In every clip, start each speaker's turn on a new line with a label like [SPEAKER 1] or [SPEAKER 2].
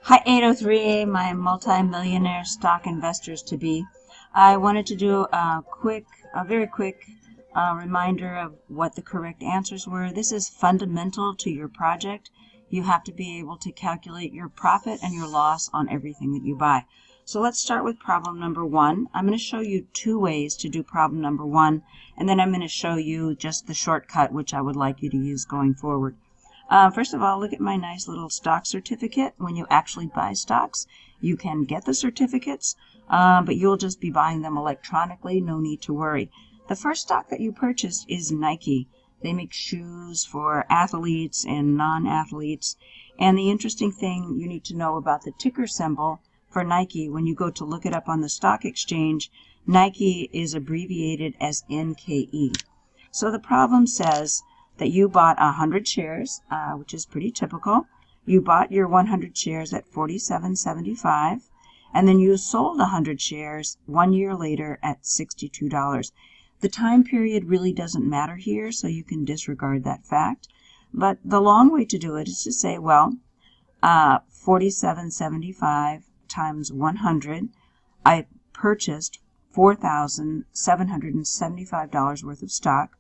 [SPEAKER 1] Hi 803, my multi-millionaire stock investors to be. I wanted to do a very quick reminder of what the correct answers were. This is fundamental to your project. You have to be able to calculate your profit and your loss on everything that you buy. So let's start with problem number one. I'm going to show you two ways to do problem number one, and then I'm going to show you just the shortcut which I would like you to use going forward. First of all, look at my nice little stock certificate. When you actually buy stocks, you can get the certificates, but you'll just be buying them electronically. No need to worry. The first stock that you purchased is Nike. They make shoes for athletes and non-athletes. And the interesting thing you need to know about the ticker symbol for Nike, when you go to look it up on the stock exchange, Nike is abbreviated as NKE. So the problem says that you bought 100 shares, which is pretty typical. You bought your 100 shares at $47.75, and then you sold 100 shares 1 year later at $62. The time period really doesn't matter here, so you can disregard that fact. But the long way to do it is to say, well, $47.75 times 100, I purchased $4,775 worth of stock.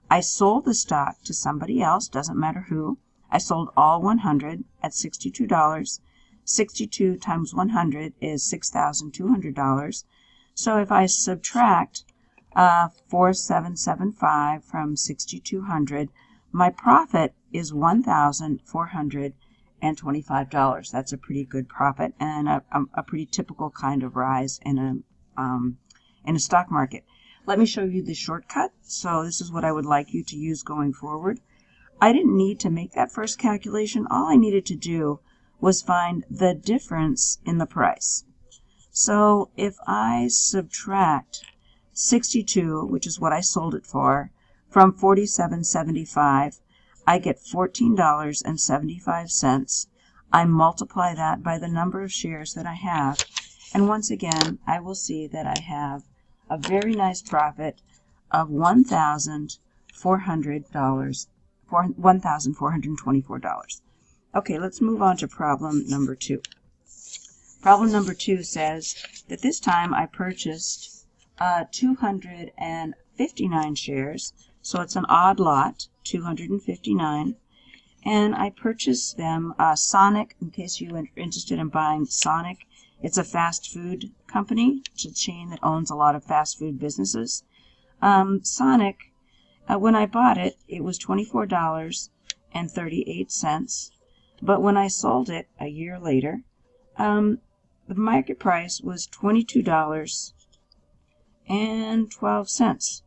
[SPEAKER 1] I sold the stock to somebody else, doesn't matter who. I sold all 100 at $62. 62 times 100 is $6,200. So if I subtract 4,775 from 6,200, my profit is $1,425. That's a pretty good profit and a pretty typical kind of rise in a stock market. Let me show you the shortcut. So this is what I would like you to use going forward. I didn't need to make that first calculation. All I needed to do was find the difference in the price. So if I subtract 62, which is what I sold it for, from 47.75, I get $14.75. I multiply that by the number of shares that I have, and once again I will see that I have a very nice profit of $1,424. Okay, let's move on to problem number two. Problem number two says that this time I purchased 259 shares, so it's an odd lot, 259, and I purchased them Sonic, in case you are interested in buying Sonic. It's a fast food company. It's a chain that owns a lot of fast food businesses. Sonic, when I bought it, it was $24.38. But when I sold it a year later, the market price was $22.12.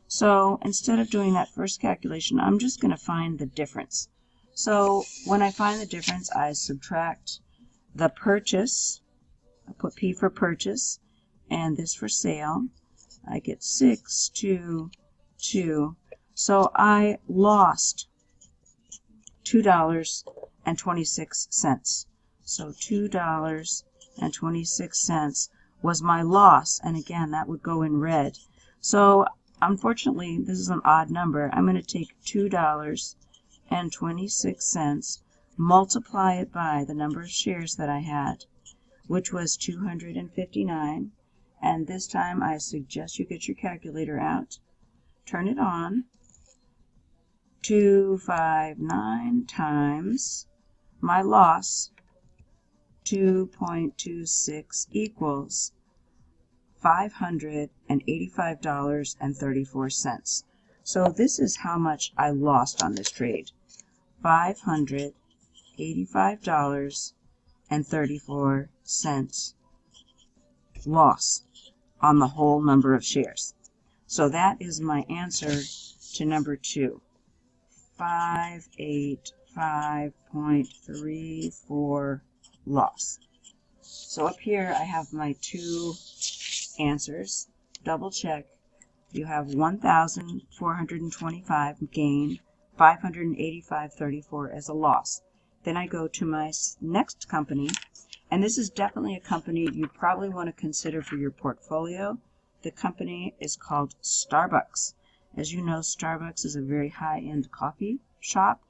[SPEAKER 1] So instead of doing that first calculation, I'm just going to find the difference. So when I find the difference, I subtract the purchase. I put P for purchase and this for sale. I get 622. So I lost $2.26. So $2.26 was my loss, and again that would go in red. So unfortunately this is an odd number. I'm going to take $2.26, multiply it by the number of shares that I had, which was 259, and this time I suggest you get your calculator out, turn it on. 259 times my loss, 2.26, equals $585.34. So this is how much I lost on this trade, $585.34 loss on the whole number of shares. So that is my answer to number two, 585.34 loss. So up here I have my two answers. Double check. You have 1,425 gain, 585.34 as a loss. Then I go to my next company, and this is definitely a company you probably want to consider for your portfolio. The company is called Starbucks. As you know, Starbucks is a very high-end coffee shop.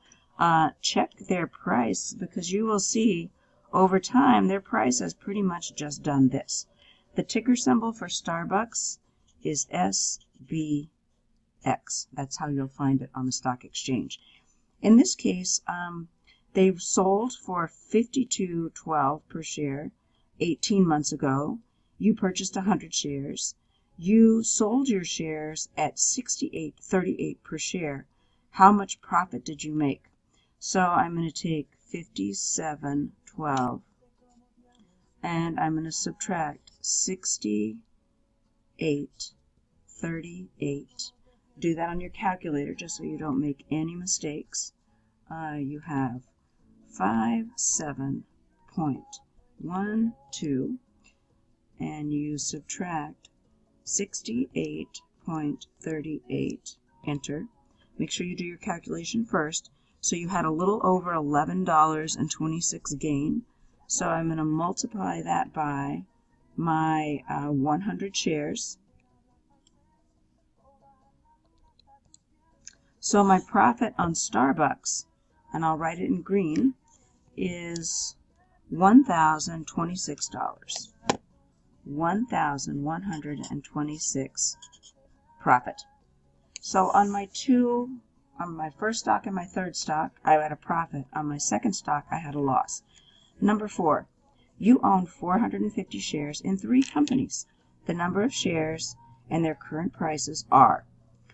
[SPEAKER 1] Check their price, because you will see over time, their price has pretty much just done this. The ticker symbol for Starbucks is SBX. That's how you'll find it on the stock exchange. In this case, they've sold for $52.12 per share 18 months ago. You purchased 100 shares. You sold your shares at $68.38 per share. How much profit did you make? So I'm going to take $57.12 and I'm going to subtract $68.38. Do that on your calculator just so you don't make any mistakes. You have 57.12 and you subtract 68.38, enter. Make sure you do your calculation first. So you had a little over $11.26 gain. So I'm going to multiply that by my 100 shares. So my profit on Starbucks, and I'll write it in green, is $1,026. $1,126 profit. So on my first stock and my third stock, I had a profit. On my second stock, I had a loss. Number 4, you own 450 shares in 3 companies. The number of shares and their current prices are.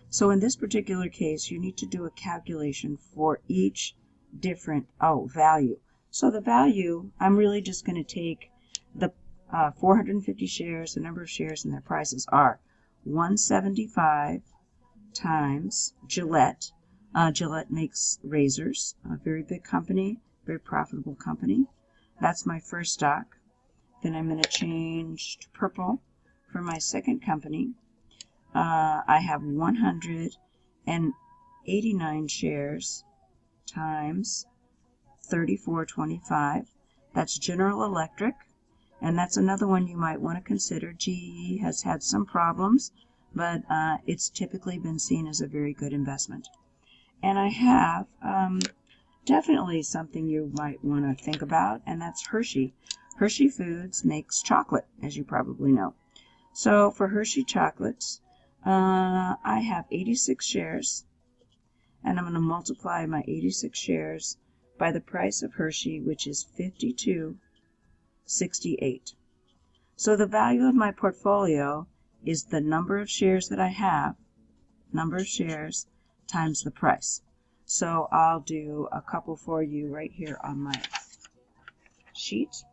[SPEAKER 1] So in this particular case, you need to do a calculation for each different value. So the value, I'm really just going to take the 450 shares, the number of shares and their prices are 175 times Gillette. Gillette makes razors, a very big company, very profitable company. That's my first stock. Then I'm going to change to purple for my second company. I have 189 shares times 34.25. That's General Electric. And that's another one you might want to consider. GE has had some problems, but it's typically been seen as a very good investment. And I have definitely something you might want to think about, and that's Hershey. Hershey Foods makes chocolate, as you probably know. So for Hershey chocolates, I have 86 shares, and I'm going to multiply my 86 shares by the price of Hershey, which is $52.68. So the value of my portfolio is the number of shares that I have, number of shares times the price. So I'll do a couple for you right here on my sheet.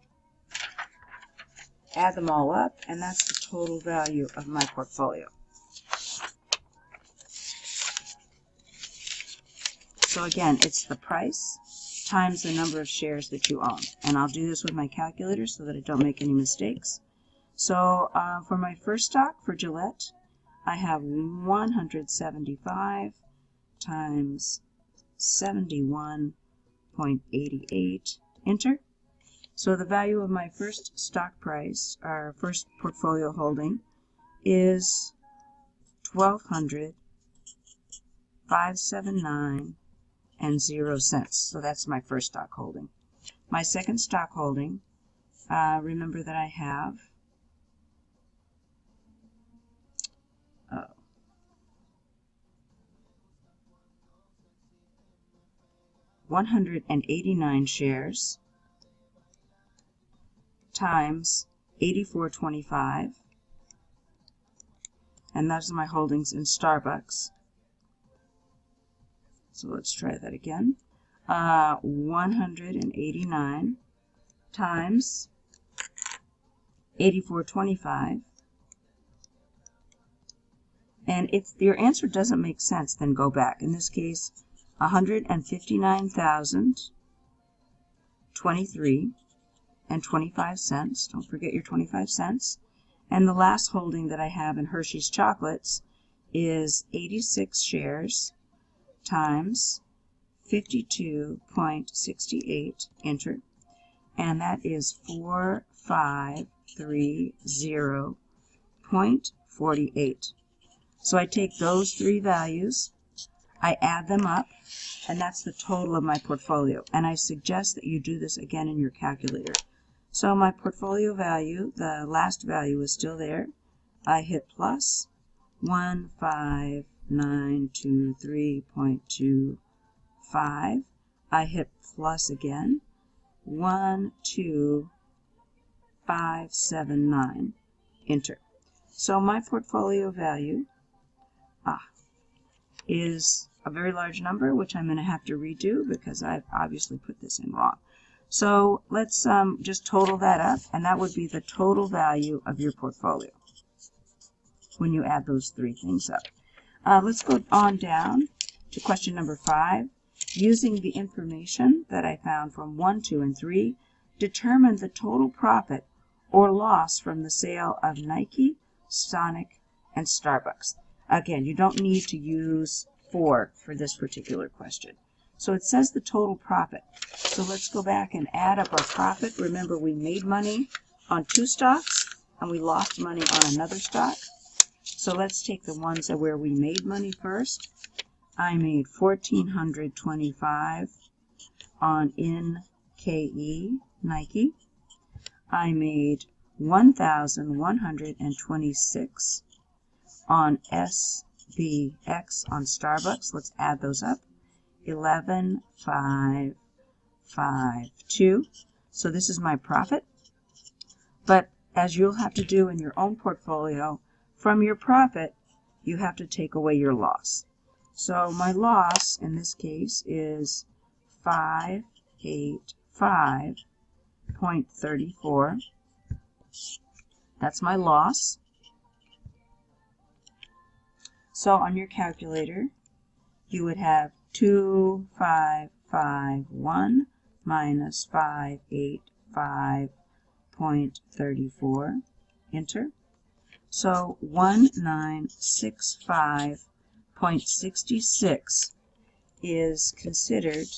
[SPEAKER 1] Add them all up, and that's the total value of my portfolio. So again, it's the price times the number of shares that you own. And I'll do this with my calculator so that I don't make any mistakes. So for my first stock, for Gillette, I have 175 times 71.88, enter. So the value of my first stock price, our first portfolio holding, is $1,200,579.00. So that's my first stock holding. My second stock holding, remember that I have 189 shares times 84.25, and those are my holdings in Starbucks. So let's try that again. 189 times 84.25. And if your answer doesn't make sense, then go back. In this case, 159,023.25. Don't forget your 25 cents. And the last holding that I have in Hershey's Chocolates is 86 shares times 52.68, enter. And that is 4530.48. So I take those three values, I add them up, and that's the total of my portfolio. And I suggest that you do this again in your calculator. So my portfolio value, the last value is still there. I hit plus 15923.25. I hit plus again, 12579. Enter. So my portfolio value is a very large number, which I'm going to have to redo because I've obviously put this in wrong. So let's just total that up, and that would be the total value of your portfolio when you add those three things up. Let's go on down to question number 5. Using the information that I found from 1, 2, and 3, determine the total profit or loss from the sale of Nike, Sonic, and Starbucks. Again, you don't need to use 4 for this particular question. So it says the total profit. So let's go back and add up our profit. Remember, we made money on 2 stocks and we lost money on another stock. So let's take the ones where we made money first. I made $1,425 on NKE, Nike. I made $1,126 on SBX on Starbucks. Let's add those up. 11,552. So this is my profit. But as you'll have to do in your own portfolio, from your profit, you have to take away your loss. So my loss in this case is 585.34. That's my loss. So on your calculator, you would have 2551 minus 585.34. Enter. So 1965.66 is considered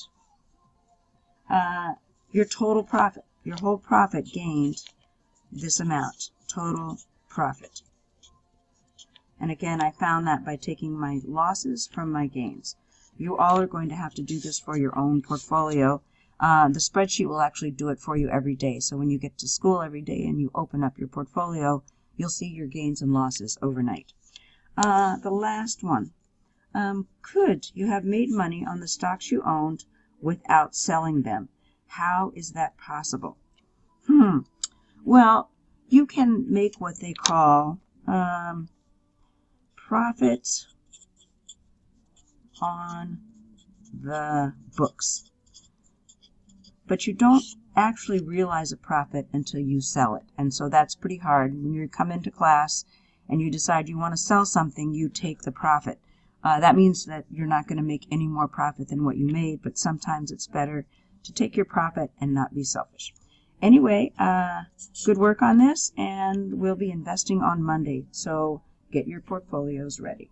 [SPEAKER 1] your total profit. Your whole profit gained this amount, total profit. And again, I found that by taking my losses from my gains. You all are going to have to do this for your own portfolio. The spreadsheet will actually do it for you every day. So when you get to school every day and you open up your portfolio, you'll see your gains and losses overnight. The last one. Could you have made money on the stocks you owned without selling them? How is that possible? Well, you can make what they call profit on the books. But you don't actually realize a profit until you sell it. And so that's pretty hard. When you come into class and you decide you want to sell something, you take the profit. That means that you're not going to make any more profit than what you made, but sometimes it's better to take your profit and not be selfish. Anyway, good work on this, and we'll be investing on Monday. So get your portfolios ready.